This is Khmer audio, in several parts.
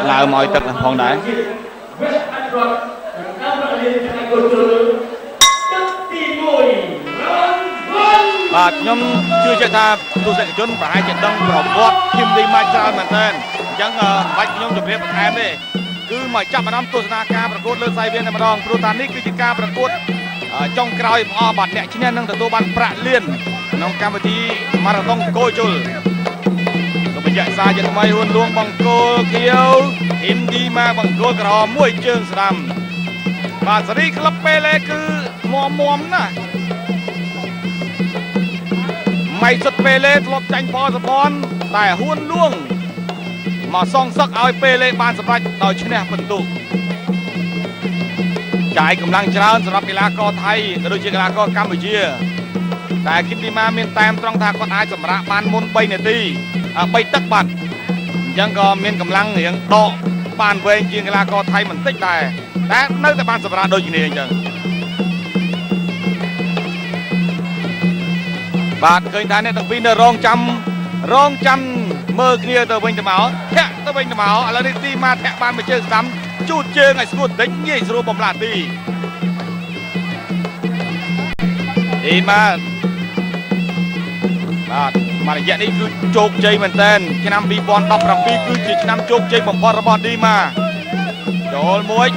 អ្នកឡើងមកឲ្យទឹកផងដែរបាទខ្ញុំជឿជាក់ថាទស្សនិកជនប្រហែលជាដឹងប្រវត្តិឃីមលីម៉ាច្រើនមែនទែនអញ្ចឹងបាច់ខ្ញុំជម្រាបបន្ថែមទេគឺមកចាប់អារម្មណ៍ទស្សនាការប្រកួតលើសៃវៀនតែម្ដងព្រោះថានេះគឺជាការប្រកួតចុងក្រោយបងអស់បាទអ្នកឈ្នះនឹងទទួលបានប្រាក់លានក្នុងកម្មវិធីម៉ារ៉ាតុងកូជុលសូមបញ្ជាក់សារជាថ្មីហ៊ុនលួងបង្គោលខៀវអ៊ីនឌីម៉ាបង្គោលក្រហមមួយជើងស្ដាំបាទសេរីក្លឹបពេលេគឺមាំណាស់ម៉ៃសុតពេលេធ្លាប់ចាញ់ផលសផនតែហ៊ួនលួងមកសងសឹកឲ្យពេលេបានសម្រេចដោយឈ្នះពិន្ទុចាយកម្លាំងច្រើនសម្រាប់កីឡាករថៃក៏ដូចជាកីឡាករកម្ពុជាតែគីមឌីម៉ាមានតែមត្រង់ថាគាត់អាចសម្រាកបានមុន3នាទី3ទឹកបាត់អញ្ចឹងក៏មានកម្លាំងរៀងដកបានវែងជាងកីឡាករថៃបន្តិចដែរតែនៅតែបានសម្រាកដូចគ្នាអញ្ចឹងបាទឃើញថាអ្នកទាំងពីរនៅរងចាំមើលគ្នាទៅវិញទៅមកធាក់ទៅវិញទៅមកឥឡូវនេះទីម៉ាធាក់បានមួយជើងស្ដាំជូតជើងឲ្យស្ងួតបន្តិចងាយស្រួលបំលាទីទីម៉ាបាទមួយរយៈនេះគឺជោគជ័យមែនតើឆ្នាំ2017គឺជាឆ្នាំជោគជ័យបំផុតរបស់ឌីម៉ាចូលមួយ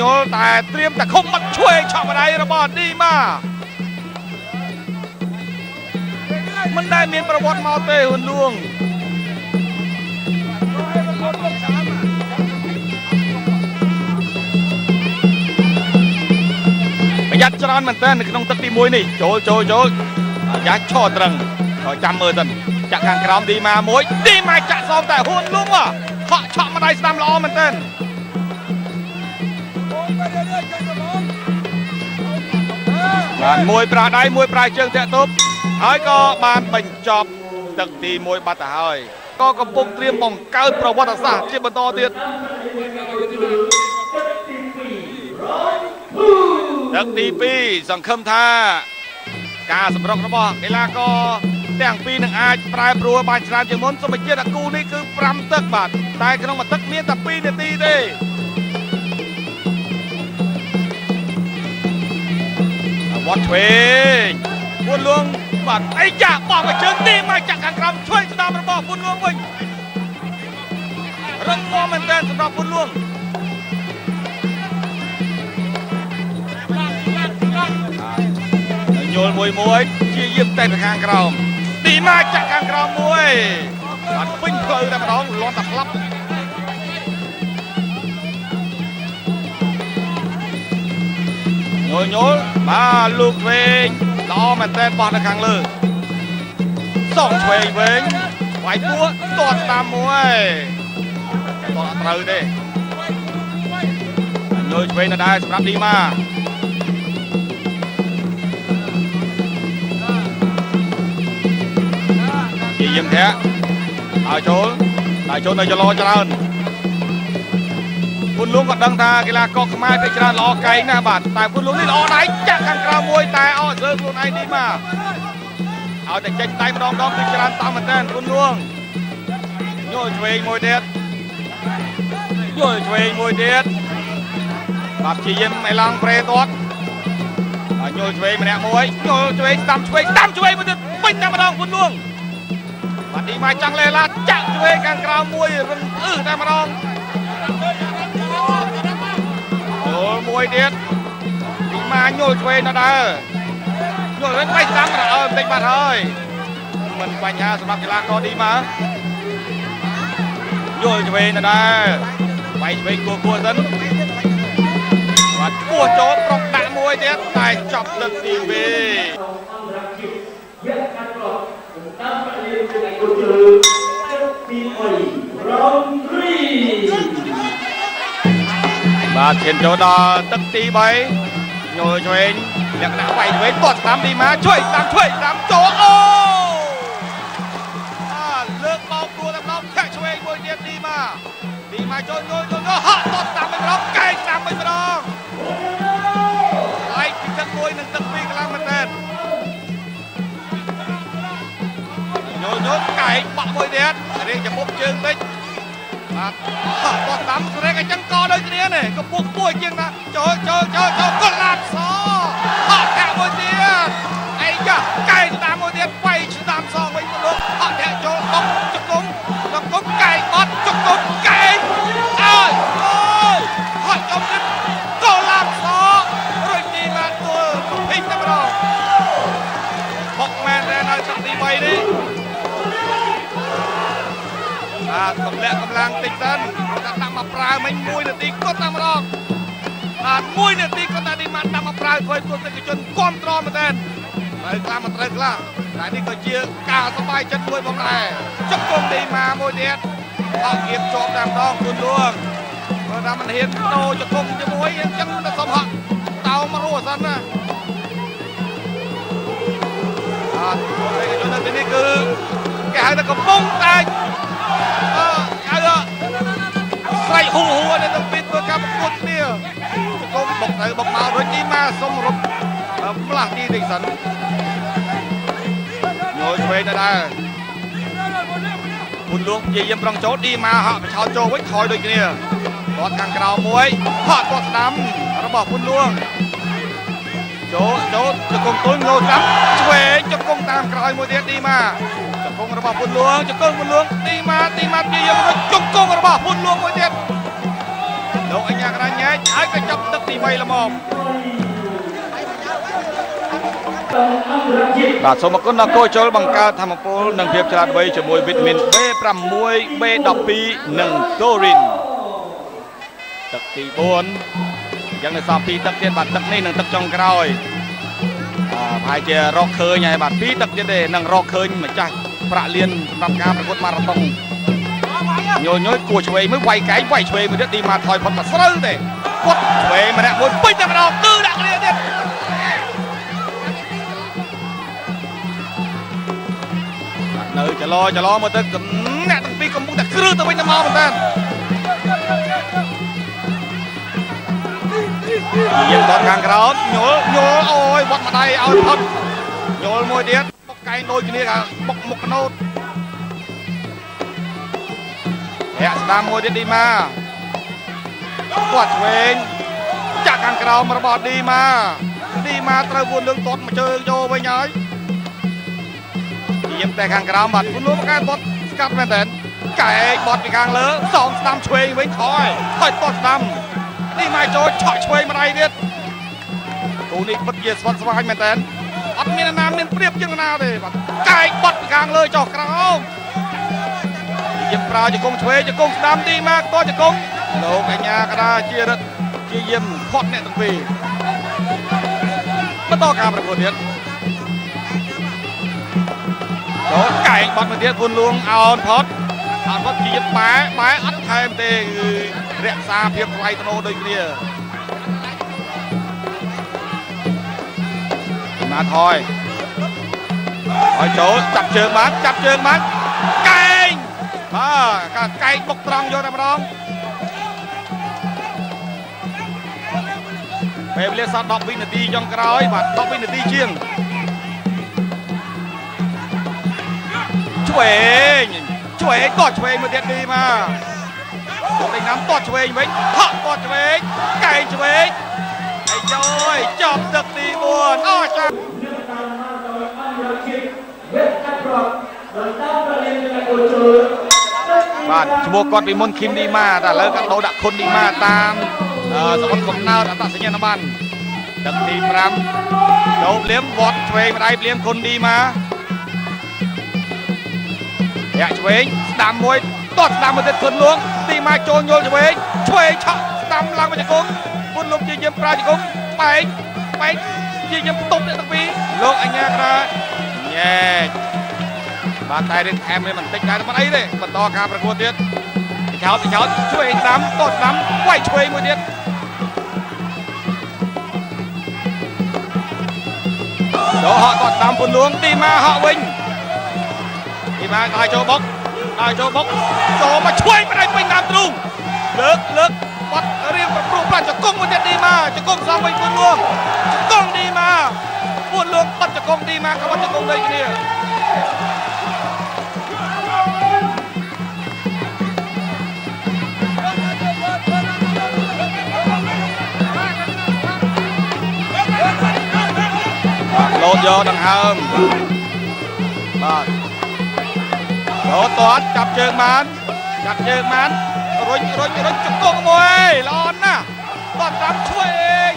ញល់តែត្រៀមតែឃុំបាត់ឆ្វេងឆក់បដៃរបស់ឌីម៉ាមិនដែលមានប្រវត្តិមកទេហ៊ុនលួងប្រយ័ត្នច្រើនមែនតើនៅក្នុងទឹកទី1នេះចូលយ៉ាឈរត្រឹងហើយចាំមើលសិនចាក់ខាងក្រោមឌីម៉ាមួយឌីម៉ាចាក់សមតែហ៊ុនលួងខកឆក់ម្ដាយស្ដាំល្អមែនតើបានមួយប្រាដៃមួយប្រាជើងតាក់ទប់ហើយក៏បានបញ្ចប់ទឹកទី1បាត់ទៅហើយក៏កំពុងត្រៀមបង្កើតប្រវត្តិសាស្ត្រជាបន្តទៀតទឹកទី2សង្ឃឹមថាការសម្រុករបស់កីឡាករទាំងពីរនឹងអាចប្រែប្រួលបានច្រើនជាងមុនសូមបញ្ជាក់ថាគូនេះគឺ5ទឹកបាទតែក្នុងមួយទឹកមានតែ2នាទីទេវត្តឆ្វេងហ៊ុនលួងបាទអីចាបោះមកជើងទីមកចាក់ខាងក្រោមឆ្វេងស្ដាំរបស់ហ៊ុនលួងវិញរឹងមាំមែនទែនសម្រាប់ហ៊ុនលួងយល់មួយជាយាមតែពីខាងក្រោមទីមកចាក់ខាងក្រោមមួយបាទពេញផ្លូវតែម្ដងលាន់តែផ្លាប់ញល់បាទលោកឆ្វេងល្អមែនតើបោះនៅខាងលើសងឆ្វេងវិញវាយពួរទាត់តាមមួយទាត់អត់ត្រូវទេញល់ឆ្វេងនៅដែរសម្រាប់ឌីម៉ាជាយាមធាក់ឲ្យចូលនៅចន្លោះច្រើនហ៊ុនលួងក៏ដឹងថាកីឡាករខ្មែរភាគច្រើនល្អកែងណាស់បាទតែហ៊ុនលួងនេះល្អដៃចាក់ខាងក្រៅមួយតែអត់លើខ្លួនឯងនេះមកឲ្យតែចេញដៃម្ដងគឺច្រើនតាមមែនតើហ៊ុនលួងយល់ឆ្វេងមួយទៀតបាទជាយាមឲ្យឡើងប្រេទាត់ហើយយល់ឆ្វេងម្នាក់មួយយល់ឆ្វេងស្ដាំឆ្វេងមួយទៀតពេញតែម្ដងហ៊ុនលួងបាទឌីម៉ាចង់លេឡាចាក់ឆ្វេងខាងក្រៅមួយរឹងតែម្ដងមួយទៀតឌីម៉ាញល់ឆ្វេងនៅដែរយល់វិញបៃស្ដាំបន្តិចបាត់ហើយមិនបញ្ហាសម្រាប់កីឡាករឌីម៉ាយល់ឆ្វេងនៅដែរបៃឆ្វេងគួរសិនបាទគួរចូលប្រុងដាក់មួយទៀតតែចប់ទឹកទី2បាទឈានចូលដល់ទឹកទី3ញយឆ្វេងលក្ខណៈវាយឆ្វេងទាត់ស្ដាំឌីម៉ាជួយស្ដាំចូលអូលើកបោកគួរតែម្ដងចាក់ឆ្វេងមួយទៀតឌីម៉ាចូលញយហក់ទាត់ស្ដាំម្ដងកែស្ដាំម្ដងហើយពីទឹក1និងទឹក2ខ្លាំងមែនតើញយកែបក់មួយទៀតរៀងចំមុខជើងតិច បាទបោះតាមស្រែកអញ្ចឹងក៏ដូចគ្នានេះកំពុះពួយជាងណាចូលកូនឡាប់សហត់តាក់មួយទៀតអីយ៉ាកែតាមមួយទៀតបៃតាមសងវិញទៅលោកហត់តាក់ចូលបុកជង្គង់កែបត់ជង្គង់កែអើយហត់ចូលទៀតកូនឡាប់សរួចទីមកទួលភីតែម្ដងបុកមែនតែនៅទឹកទី3នេះបាទកម្លាំងតិចសិនគាត់ដាក់មកប្រើមិញ1នាទីគាត់តាមម្ដងបាទ1នាទីគាត់ដាក់នេះមកដាក់មកប្រើធ្វើទស្សនិកជនគ្រប់ត្រមែនតើត្រូវខ្លះមកត្រូវខ្លះតែនេះក៏ជាការសប្បាយចិត្តមួយផងដែរជង្គង់នេះមកមួយទៀតអត់គៀបជាប់តាមម្ដងគុណលួងបើថាមិនហ៊ានដូរជង្គង់ជាមួយអញ្ចឹងតែសុំហត់តោមករស់សិនណាបាទទស្សនិកជននៅទីនេះគឺគេហៅថាកំពុងតែស្រែកហូនេះទៅពីធ្វើការប្រកួតគ្នាកុំបុកទៅបុកមករួចនេះមកសុំរត់ផ្លាស់ទីតិចសិនញយឆ្វេងទៅដែរគុណលួងនិយាយប្រងចូលទីមកហាក់បញ្ឆោតចូលវិញថយដូចគ្នាគាត់ខាងក្រៅមួយហត់គាត់ស្ដាំរបស់គុណលួងចូលជង្គង់ទុយងោស្ដាំឆ្វេងជង្គង់តាមក្រោយមួយទៀតទីមកជង្គង់របស់ពុនលួងជង្គង់ពុនលួងទីមកជាយើងទៅជង្គង់របស់ពុនលួងមួយទៀតលោកអញ្ញាក្រាញ់ញែកហើយក៏ចាប់ទឹកទី3ល្មមបាទសូមអរគុណដល់គូចូលបង្កើតធម្មពលនិងភាពឆ្លាតវៃជាមួយវីតាមីន B6 B12 និងតូរីនទឹកទី4យ៉ាងនៅសល់2ទឹកទៀតបាទទឹកនេះនិងទឹកចុងក្រោយប្រហែលជារកឃើញហើយបាទ2ទឹកទៀតទេនឹងរកឃើញម្ចាស់ប្រាក់លានសម្រាប់ការប្រកួតម៉ារ៉ាតុងញយគួរឆ្វេងមួយវាយកែងវាយឆ្វេងមួយទៀតទីមកថយផុតមកស្រូវទេគាត់ឆ្វេងម្នាក់មួយពេញតែម្ដងគឺដាក់គ្នាទៀតនៅចលោមកទៅអ្នកទាំងពីរកំពុងតែគ្រឹះទៅវិញទៅមកមែនតើយើងតតខាងក្រោមញល់អូយវត្តម្ដាយឲ្យផុតញល់មួយទៀតបុកកែងដូចគ្នាបុកមុខកណូតអ្នកស្ដាំមួយទៀតឌីម៉ាគាត់ឆ្វេងចាក់ខាងក្រោមរបស់ឌីម៉ាត្រូវពួនលឿងតតមកជើងចូលវិញហើយយើងតែខាងក្រោមបាទពួនលឿងកែតតស្កាត់មែនតើកែងបត់ពីខាងលើសងស្ដាំឆ្វេងវិញថយតតស្ដាំនេះមកចូលឆក់ឆ្វេងម្ដាយទៀតគូនេះពិតជាស្វិតស្វាញមែនតើអត់មានណាមានព្រៀបជាងណាទេបាទកែងបត់ពីខាងលើចុះក្រោមយើងប្រើជង្គង់ឆ្វេងជង្គង់ស្ដាំទីមកតជង្គង់លោកកញ្ញាកដាជារិទ្ធជាយាមផុតអ្នកទាំងពីរបន្តការប្រកួតទៀតចូលកែងបត់មួយទៀតពួនលួងអោនផុតជាយាមបែអត់ថែមទេគឺរក្សាភាពថ្លៃថ្នូរដូចគ្នាណាថយឲ្យចូលចាប់ជើងបានកែងបាទកែងបុកត្រង់យកតែម្ដងពេលវេលាសល់10វិនាទីចុងក្រោយបាទ10វិនាទីជាងឆ្វេងតតឆ្វេងមួយទៀតទីមកលោកដេញណាំតតឆ្វេងវិញហក់តតឆ្វេងកែងឆ្វេងអីយចាប់ទឹកទី4អស់ចាបាទឈ្មោះគាត់ពីមុនឃីមឌីម៉ាតែឥឡូវគាត់ដូរដាក់ខុនឌីម៉ាតាមសម្បត្តិកំណើតអត្តសញ្ញាណប័ណ្ណទឹកទី5ចូលភ្លាមវត្តឆ្វេងម្ដាយភ្លាមខុនឌីម៉ាអ្នកឆ្វេងស្ដាំមួយតតស្ដាំមួយទៀតខុនលួងទីម៉ាចូលយល់ឆ្វេងឆក់ស្ដាំឡើងមកជង្គង់ពុនលុបជាយាមប្រើជង្គង់បែកជាយាមផ្ទុំអ្នកទាំងពីរលោកអញ្ញាក្រាញែកបាទតែរៀនអែមនេះមិនតិចដែរមិនអីទេបន្តការប្រកួតទៀតចោតឆ្វេងស្ដាំតតស្ដាំវាយឆ្វេងមួយទៀតចូលហក់តតស្ដាំពុនលួងទីម៉ាហក់វិញទីម៉ាដល់ចូលបុកចូលមកឆ្វេងបណ្ដៃពេញតាមទ្រូងលើកបាត់រៀងប្រព្រឹត្តប្រាច់ជង្គង់មួយទៀតឌីម៉ាជង្គង់សងវិញពួនលួងជង្គង់ឌីម៉ាពួនលួងបាត់ជង្គង់ឌីម៉ាក៏បាត់ជង្គង់ដូចគ្នា យកដង្ហើមបាទចូលតាត់ចាប់ជើងបានរុញជង្គង់មួយល្អណាស់តាត់តាមឆ្វេង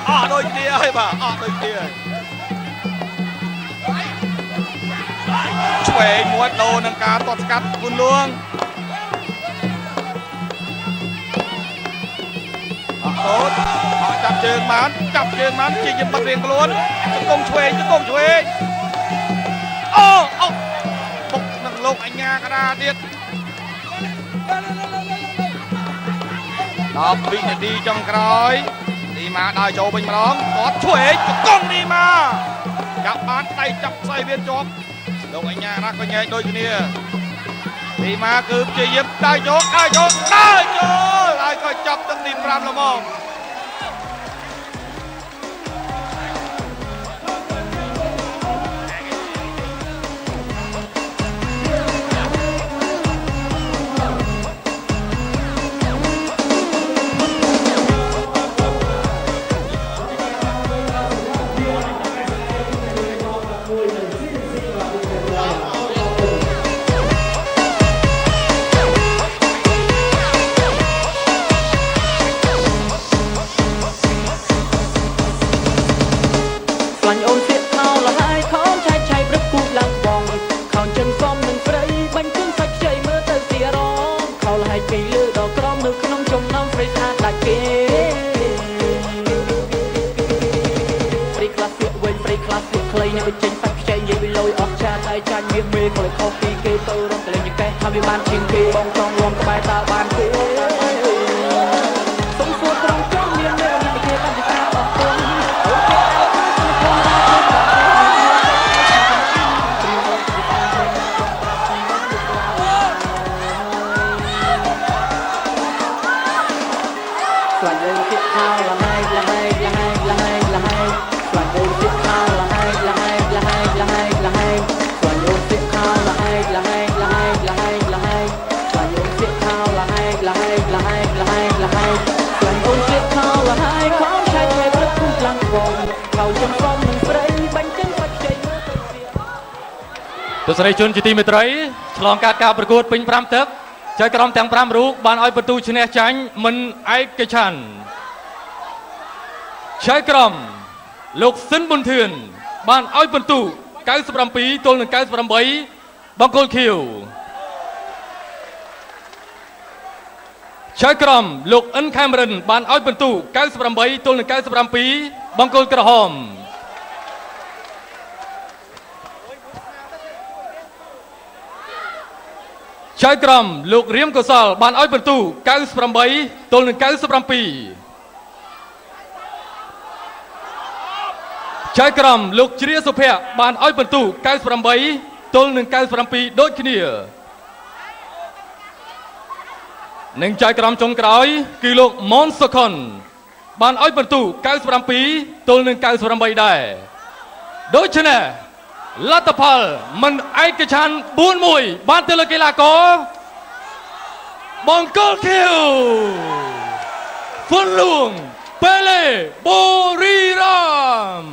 អត់ដូចគ្នាហើយបាទអត់ដូចគ្នាឆ្វេងមួយដូរនឹងការតាត់ស្កាត់គុណលួងអត់ចាប់ជើងបានជាយឹមបាត់រៀងខ្លួនជង្គង់ឆ្វេងអូបុកនឹងលោកអញ្ញាកដាទៀត10 វិនាទីចុងក្រោយឌីម៉ាដើរចូលវិញម្ដងគាត់ឆ្វេងជង្គង់ឌីម៉ាចាប់បានដៃចាប់ខ្សែវៀនជាប់លោកអញ្ញាណាក៏ញែកដូចគ្នាឌីម៉ាគឺព្យាយាមដើរចូលហើយក៏ចាប់ទាំងទី5ល្មមវាបានជាងគេបងចង់រំក្បែរតើបានទេសុំសួរត្រង់ចង់មាននៅណាគេបានថាអស់គុណស្លាញ់លើគិតខោលហើយស្លាញ់លើគិតខោលហើយស្លាញ់លើគិតខោលហើយស្លាញ់លើគិតខោលហើយស្លាញ់លើគិតខោលហើយของชายไทยประทุมกลางวงเขาจนฟ้องมันស្រីបាញ់ទាំងបាច់ខ្ចីមើលទៅទៀតទស្សនិកជនជាទីមេត្រីឆ្លងកាត់ការប្រកួតពេញ5ទឹកចៅក្រមទាំង5រូបបានឲ្យបន្ទូឈ្នះចាញ់មិនឯកច្ឆ័ន្ទចៅក្រមលោកស៊ិនប៊ុនធឿនបានឲ្យបន្ទូ97ទល់នឹង98បង្គោលខៀវចៅក្រមលោកអិនខេមរិនបានឲ្យបន្ទូ98ទល់នឹង97បង្គោលក្រហមចៅក្រមលោករៀមកុសលបានឲ្យបន្ទូ98ទល់នឹង97ចៅក្រមលោកជ្រាសុភ័ក្របានឲ្យបន្ទូ98ទល់នឹង97ដូចគ្នានិងចៅក្រមចុងក្រោយគឺលោកម៉ុនសុខុនបានឲ្យបន្ទូ97ទល់នឹង98ដែរដូច្នេះលទ្ធផលមិនឯកច្ឆ័ន្ទ 4-1 បានទៅលើកីឡាករបង្គោលខៀវហ្វុនលួងប៉េឡេបូរីរ៉ាម